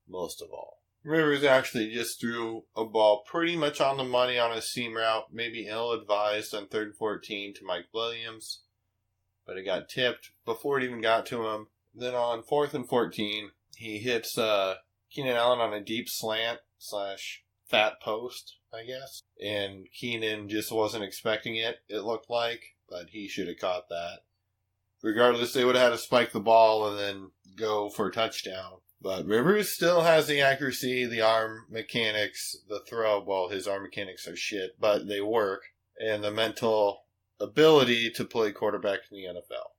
Most of all. Rivers actually just threw a ball pretty much on the money on a seam route, maybe ill-advised on 3rd and 14 to Mike Williams. But it got tipped before it even got to him. Then on 4th and 14, he hits Keenan Allen on a deep slant / fat post, I guess. And Keenan just wasn't expecting it, it looked like. But he should have caught that. Regardless, they would have had to spike the ball and then go for a touchdown. But Rivers still has the accuracy, the arm mechanics, the throw. Well, his arm mechanics are shit, but they work. And the mental ability to play quarterback in the NFL.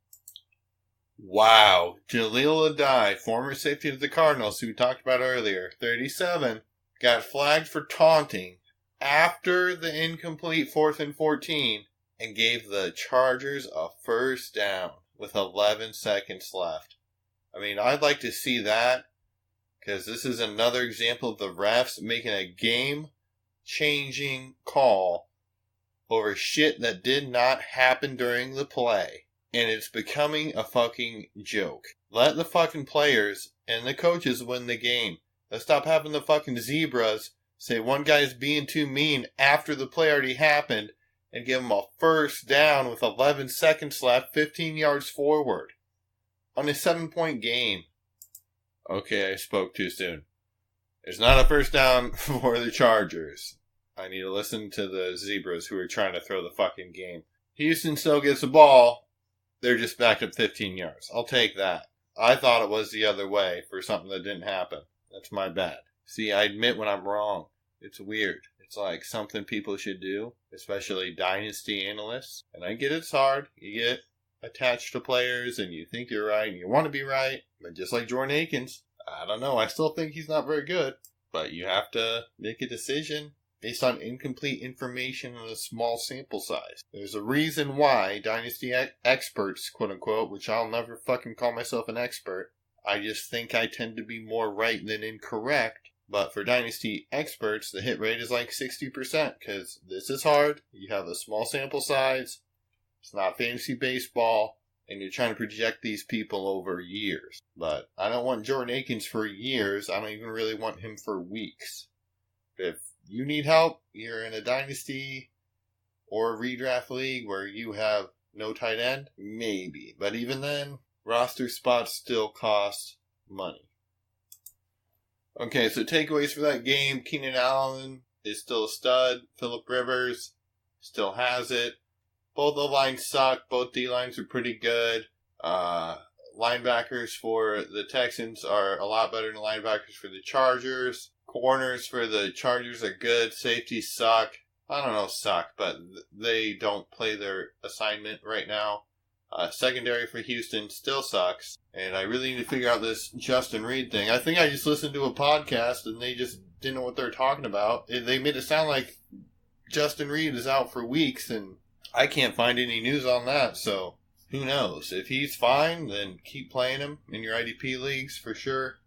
Wow. Jaleel Adai, former safety of the Cardinals, who we talked about earlier, 37, got flagged for taunting after the incomplete 4th and 14 and gave the Chargers a first down with 11 seconds left. I mean, I'd like to see that because this is another example of the refs making a game-changing call over shit that did not happen during the play. And it's becoming a fucking joke. Let the fucking players and the coaches win the game. Let's stop having the fucking zebras say one guy's being too mean after the play already happened and give him a first down with 11 seconds left, 15 yards forward on a 7-point game. Okay, I spoke too soon. It's not a first down for the Chargers. I need to listen to the Zebras who are trying to throw the fucking game. Houston still gets the ball. They're just backed up 15 yards. I'll take that. I thought it was the other way for something that didn't happen. That's my bad. See, I admit when I'm wrong. It's weird. It's like something people should do, especially dynasty analysts. And I get it's hard. You get attached to players and you think you're right and you want to be right. But just like Jordan Akins, I don't know. I still think he's not very good. But you have to make a decision based on incomplete information and a small sample size. There's a reason why dynasty experts, quote unquote, which I'll never fucking call myself an expert, I just think I tend to be more right than incorrect. But for dynasty experts, the hit rate is like 60% because this is hard. You have a small sample size. It's not fantasy baseball. And you're trying to project these people over years. But I don't want Jordan Akins for years. I don't even really want him for weeks. If you need help, you're in a dynasty or a redraft league where you have no tight end, maybe. But even then, roster spots still cost money. Okay, so takeaways for that game. Keenan Allen is still a stud. Phillip Rivers still has it. Both the lines suck. Both D-lines are pretty good. Linebackers for the Texans are a lot better than linebackers for the Chargers. Corners for the Chargers are good. Safeties suck. I don't know, suck, but they don't play their assignment right now. Secondary for Houston still sucks. And I really need to figure out this Justin Reed thing. I think I just listened to a podcast and they just didn't know what they're talking about. They made it sound like Justin Reed is out for weeks and I can't find any news on that. So who knows? If he's fine, then keep playing him in your IDP leagues for sure.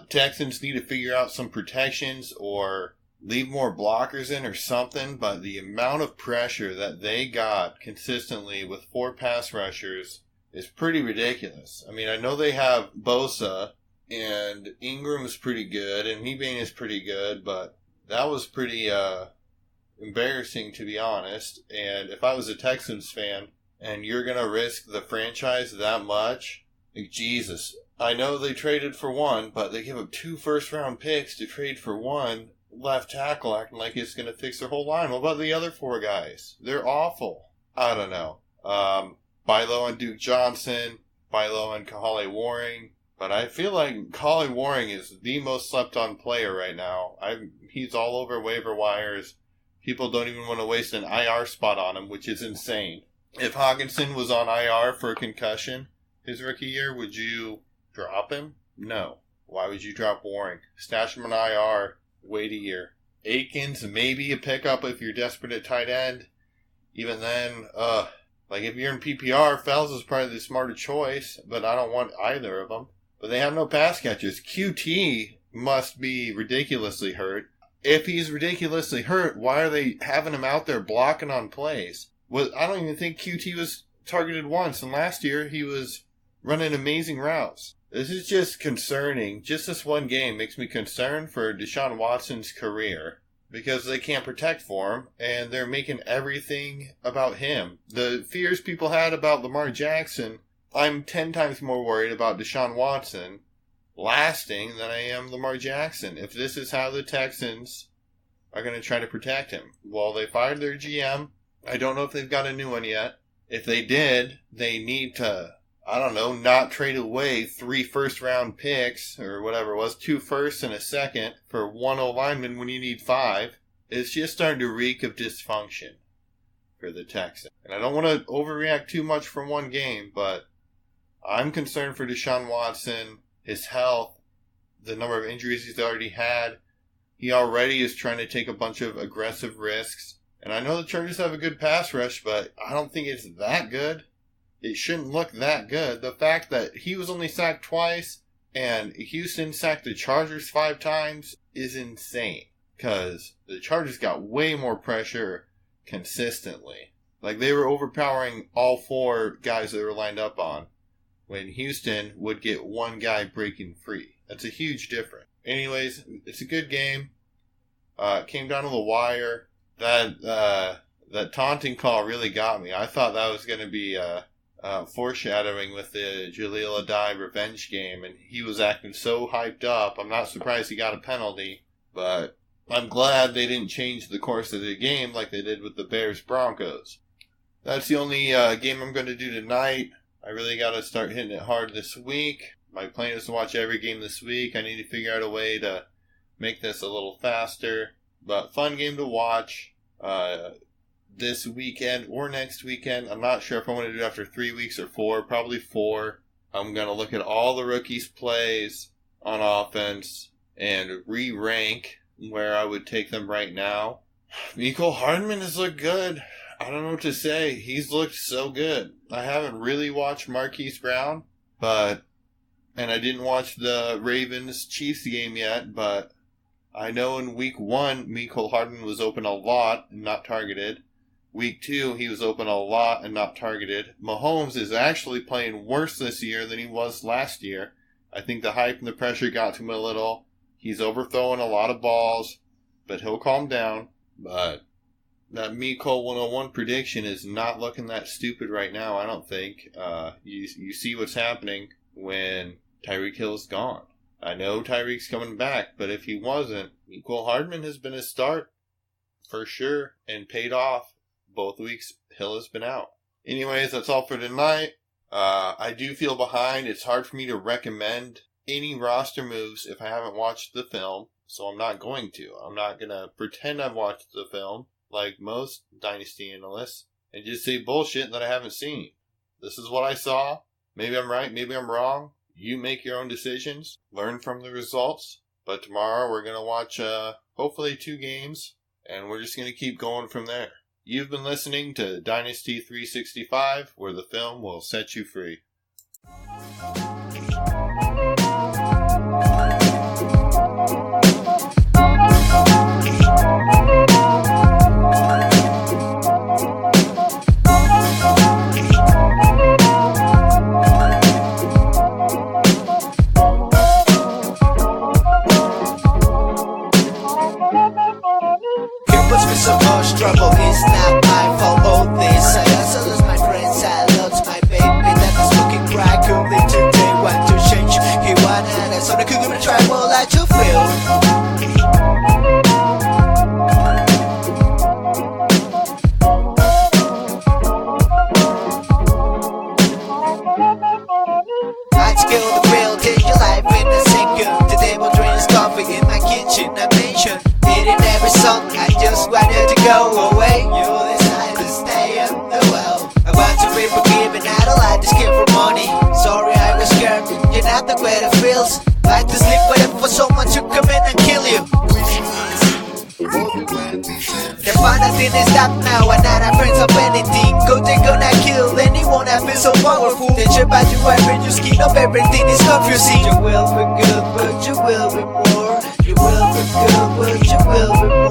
Texans need to figure out some protections or leave more blockers in or something, but the amount of pressure that they got consistently with 4 pass rushers is pretty ridiculous. I mean, I know they have Bosa and Ingram's pretty good and Mebane is pretty good, but that was pretty embarrassing to be honest. And if I was a Texans fan and you're going to risk the franchise that much, like, Jesus. I know they traded for one, but they give up 2 first-round picks to trade for one left tackle, acting like it's going to fix their whole line. What about the other 4 guys? They're awful. I don't know. Buy low on Duke Johnson, buy low on Kahale Warring, but I feel like Kahale Warring is the most slept-on player right now. He's all over waiver wires. People don't even want to waste an IR spot on him, which is insane. If Hawkinson was on IR for a concussion his rookie year, would you drop him? No. Why would you drop Warring? Stash him on IR. Wait a year. Akins, maybe a pickup if you're desperate at tight end. Even then, like if you're in PPR, Fells is probably the smarter choice, but I don't want either of them. But they have no pass catchers. QT must be ridiculously hurt. If he's ridiculously hurt, why are they having him out there blocking on plays? I don't even think QT was targeted once, and last year he was running amazing routes. This is just concerning. Just this one game makes me concerned for Deshaun Watson's career because they can't protect for him and they're making everything about him. The fears people had about Lamar Jackson, I'm 10 times more worried about Deshaun Watson lasting than I am Lamar Jackson. If this is how the Texans are going to try to protect him. Well, they fired their GM. I don't know if they've got a new one yet. If they did, they need to, I don't know, not trade away 3 first-round picks, or whatever it was, 2 firsts and a second for 1 O-lineman when you need 5. It's just starting to reek of dysfunction for the Texans. And I don't want to overreact too much from one game, but I'm concerned for Deshaun Watson, his health, the number of injuries he's already had. He already is trying to take a bunch of aggressive risks. And I know the Chargers have a good pass rush, but I don't think it's that good. It shouldn't look that good. The fact that he was only sacked twice and Houston sacked the Chargers 5 times is insane. Because the Chargers got way more pressure consistently. Like they were overpowering all 4 guys that they were lined up on. When Houston would get 1 guy breaking free. That's a huge difference. Anyways, it's a good game. It came down to the wire. That taunting call really got me. I thought that was going to be foreshadowing with the Jaleel Adai revenge game, and he was acting so hyped up. I'm not surprised he got a penalty, but I'm glad they didn't change the course of the game like they did with the Bears-Broncos. That's the only game I'm going to do tonight. I really got to start hitting it hard this week. My plan is to watch every game this week. I need to figure out a way to make this a little faster, but fun game to watch. This weekend or next weekend. I'm not sure if I want to do it after 3 weeks or 4. Probably 4. I'm going to look at all the rookies' plays on offense and re-rank where I would take them right now. Mecole Hardman has looked good. I don't know what to say. He's looked so good. I haven't really watched Marquise Brown, and I didn't watch the Ravens-Chiefs game yet, but I know in week 1, Mecole Hardman was open a lot and not targeted. Week 2, he was open a lot and not targeted. Mahomes is actually playing worse this year than he was last year. I think the hype and the pressure got to him a little. He's overthrowing a lot of balls, but he'll calm down. But that Mecole 101 prediction is not looking that stupid right now, I don't think. You see what's happening when Tyreek Hill's gone. I know Tyreek's coming back, but if he wasn't, Mecole Hardman has been a start for sure and paid off. Both weeks, Hill has been out. Anyways, that's all for tonight. I do feel behind. It's hard for me to recommend any roster moves if I haven't watched the film, so I'm not going to. I'm not going to pretend I've watched the film, like most Dynasty analysts, and just say bullshit that I haven't seen. This is what I saw. Maybe I'm right, maybe I'm wrong. You make your own decisions. Learn from the results. But tomorrow we're going to watch, hopefully 2 games, and we're just going to keep going from there. You've been listening to Dynasty 365, where the film will set you free. So much trouble, it's not my fault, all this. I also lose my friends, I lost my baby. That is looking crack, only today want to change. He wanted us on the cougar and try more like to feel. I'd skill the grill, take your life in a second. The table drinks coffee in my kitchen, I mentioned eating every song, I just wanted to go away. You decide to stay in the well. I want to be forgiven, I don't like this kid for money. Sorry I was scared, you're not the way it feels. Like to sleep with it for someone to come in and kill you. The final thing is that now we're not friends of anything. Go they gonna kill anyone that feels so powerful. They trip at you every you skin up, everything is confusing. You will be good, but you will be more. You will be good, but you will be more.